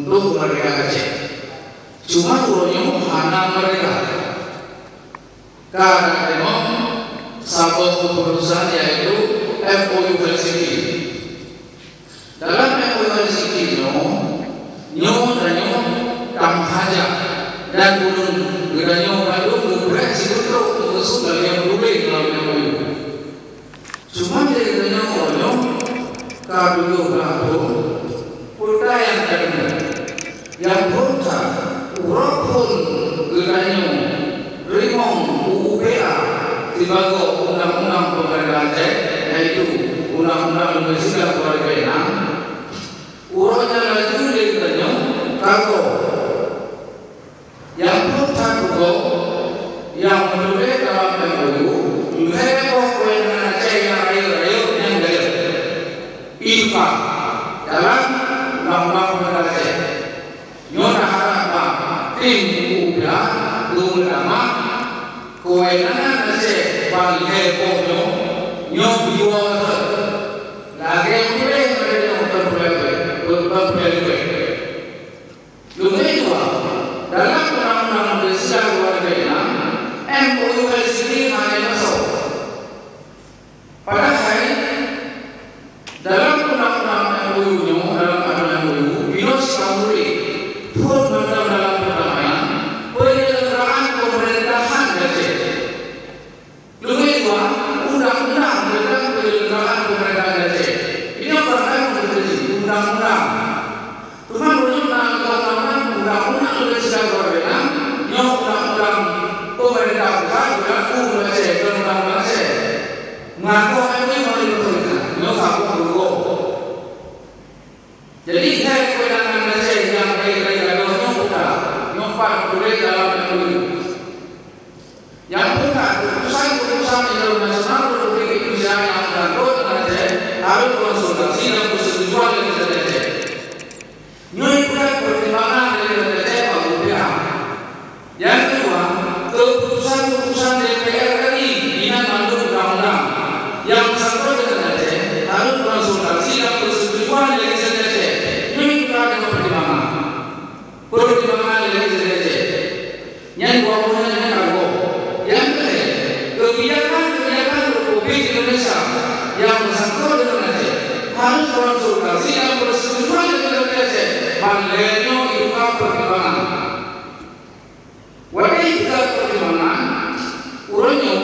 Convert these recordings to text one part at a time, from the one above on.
untuk mereka Aceh. Cuma turunnya hana mereka karena memang satu keputusan yaitu MOU Helsinki. Dalam MOU Helsinki nyo dan tamhaja dan gunung geranyo Bandung bukan sebetulnya musuh dari yang lebih dalam MOU. Cuma dari geranyo kaduyo batu pulta yang terkenal yang pulta urapun geranyo rimong UUPA sebagai undang-undang pemerintahan Aceh yaitu undang-undang nomor 9 2006 urutnya laju dari geranyo kago yang pulta kugo yang menulis dalam MOU heboh kewenangan Aceh yang rayu-rayu yang gaya IPA dalam undang-undang pemerintahan Aceh. Nyona harap tim UUPA ulama kewenangan Aceh paling heboh nyo biwa lagi boleh mereka berpelai lumai dua dalam undang-undang besar 2006 MOU Helsinki hanya masuk. Padahal dalam undang-undang MOU dalam aturan MOU binos kamuri pun dalam perdamaian penyelenggaraan pemerintahan Aceh. Lebih dua undang-undang tentang penyelenggaraan pemerintahan Aceh. Ini apa menjadi undang-undang. Cuma undang-undang lebih sedang berbeda. Undang-undang pemerintah pusat juga Aceh dan undang-undang Aceh. Ngaku ini mau diperlukan. Ngaku dulu. Jadi saya kewenangan Aceh yang baik-baik nyompak boleh dalam MOU. Yang bukan keputusan internasional Republik Indonesia yang mengatur Aceh harus konsultasi dan persetujuan dari Aceh. Nyoi bukan pertimbangan dari Aceh atau pihak. Yang kedua, keputusan DPR RI dengan mandat undang-undang yang bersangkutan dengan Aceh harus konsultasi dan persetujuan dari Aceh. Nyoi bukan dengan pertimbangan dari Aceh. Yang dua yang kebijakan Republik Indonesia yang bersangkutan dengan Aceh harus konsultasi dan persetujuan dengan Aceh. Malainya itu pertimbangan. Wadai juga pertimbangan. Urunnya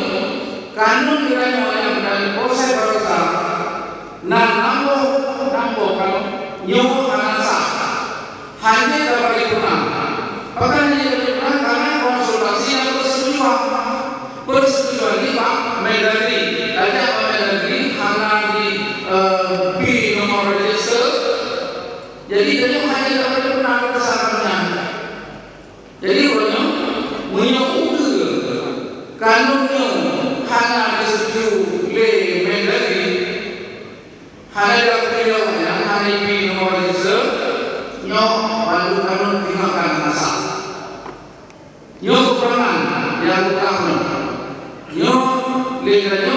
kanun kiranya yang dari proses bangsa. Nambo kalau nyoh anasa hanya dapat dikenal. Bahkan hanya dikenal karena konsultasi dan persetujuan ini Pak Mendagri ada Pak Mendagri hanya di B nomor register. Jadi dia hanya dapat dikenal persyaratnya. Jadi orangnya menyuruh kanunnya hanya disetujui oleh Mendagri hanya dapat beliaunya hanya B nomor register. Nyo lalu kanun tinggalkan asal. Nyo perangan yang utama. Nyo lekanyo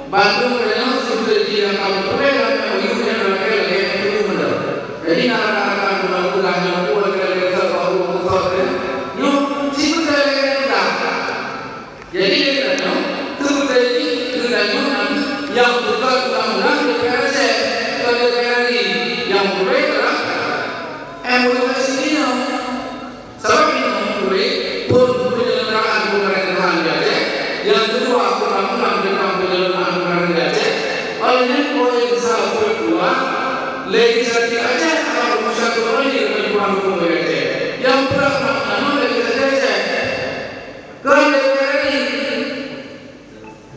Bandung lekanyo sudah dia kamu peran MOU yang berkaitan dengan itu benar. Jadi nak undang-undang yang buat kita baru buat nyo sebetulnya jadi lekanyo lekanyo yang bukan undang-undang DPR yang boleh adalah MOU Helsinki. Sebab ini boleh pun penyelenggaraan pemerintahan di Aceh. Yang kedua undang-undang tentang penyelenggaraan pemerintahan Aceh. Olehnya oleh besar kedua legislatif Aceh akan berusaha kembali dengan kurang hukum Aceh. Yang pertama legislatif Aceh ke DPR ini.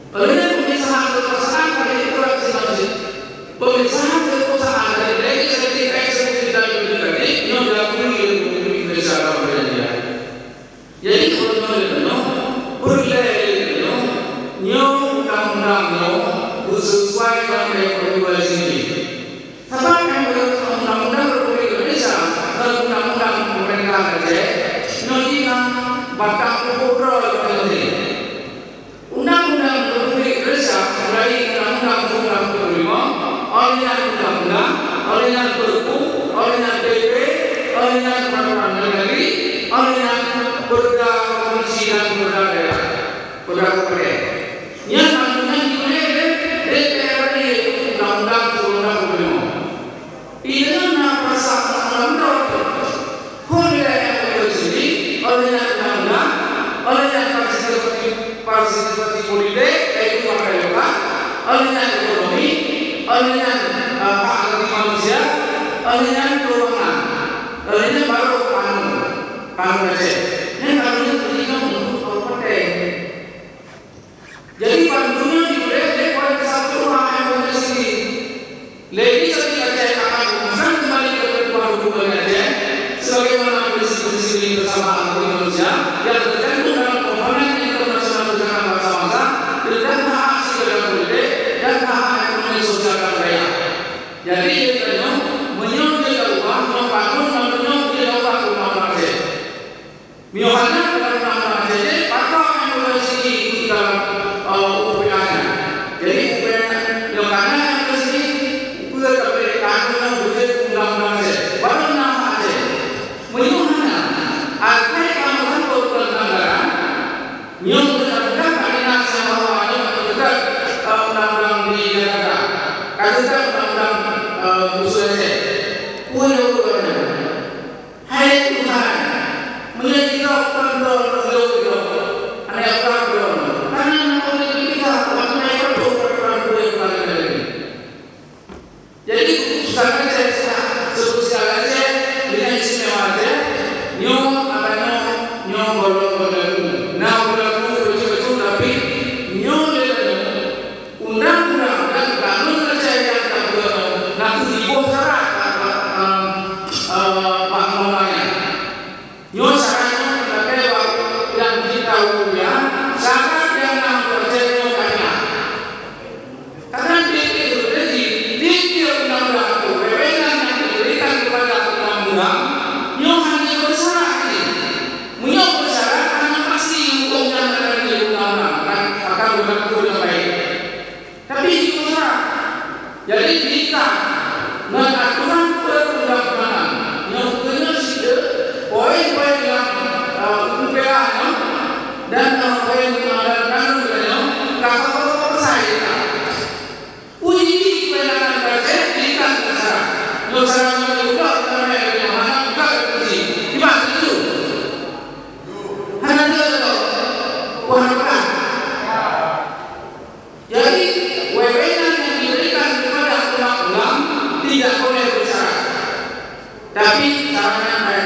Olehnya pemisahan kekuasaan pada itu masing-masing. Pemisahan kekuasaan dari legislatif eksekutif dan yudikatif yang dilakukan oleh Indonesia dalam perjanjian. Jadi kalau berlari undang-undang sesuai dengan regulasi sendiri. Sebab undang-undang Republik Indonesia dan undang-undang Ini nama perasaan orang Kuliah yang berjudi olehnya undang-undang, olehnya partisipasi politik, yaitu masyarakat, olehnya ekonomi, olehnya hak asasi manusia, olehnya keuangan, olehnya baru kanun Aceh. Ini kanunnya berikan untuk kabupaten. Jadi pandunya diberi oleh satu orang yang berjudi. Legislatif Aceh akan merumuskan kembali ke ketentuan hukum Aceh sebagaimana prinsip-prinsip bersama anggota manusia yang tercantum dalam komponen internasional perdagangan bangsa-bangsa tentang hak asasi dalam politik dan hak ekonomi sosial dan budaya. Jadi dia menyontek uang, membangun dan menyontek uang undang-undang Aceh. Miohana dalam undang-undang Aceh patah yang bersih di dalam UPA-nya. Jadi UPA yang mana yang bersih UPA terpilih kanun yang bersih undang-undang Aceh. Baru nama Aceh. Menyuhana akhirnya kamu kan berbuat anggaran nyung benar-benar kalian sama orang yang berdekat undang-undang di Jakarta kata undang-undang usul Aceh punya hai Tuhan menjadikan kontrol ada kontrol karena oleh kita waktunya itu jadi keputusan Aceh sebutkan Aceh dengan istimewa Aceh nyong bolong nah bolong betul tapi nyong undang-undang dan kanun Aceh yang tak bolong nak dibuat syarat makmumnya nyong syaratnya pakai yang ditahu ya syarat yang nak Aceh nyong kaya karena itu jadi di undang-undang itu wewenang yang diberikan kepada undang-undang nyong hanya bersyarat ini menyok bersyarat karena pasti hukumnya akan diundang-undang akan berlaku dengan baik tapi itu bersyarat jadi jika mengaturan perundang-undangan yang punya poin-poin yang UPA dan poin dan kanun kalau saya uji kewenangan Aceh jika bersyarat nyok syaratnya juga karena yang mana juga uji gimana itu hanya itu warna jadi wewenang yang diberikan kepada undang-undang tidak boleh bersyarat tapi caranya kayak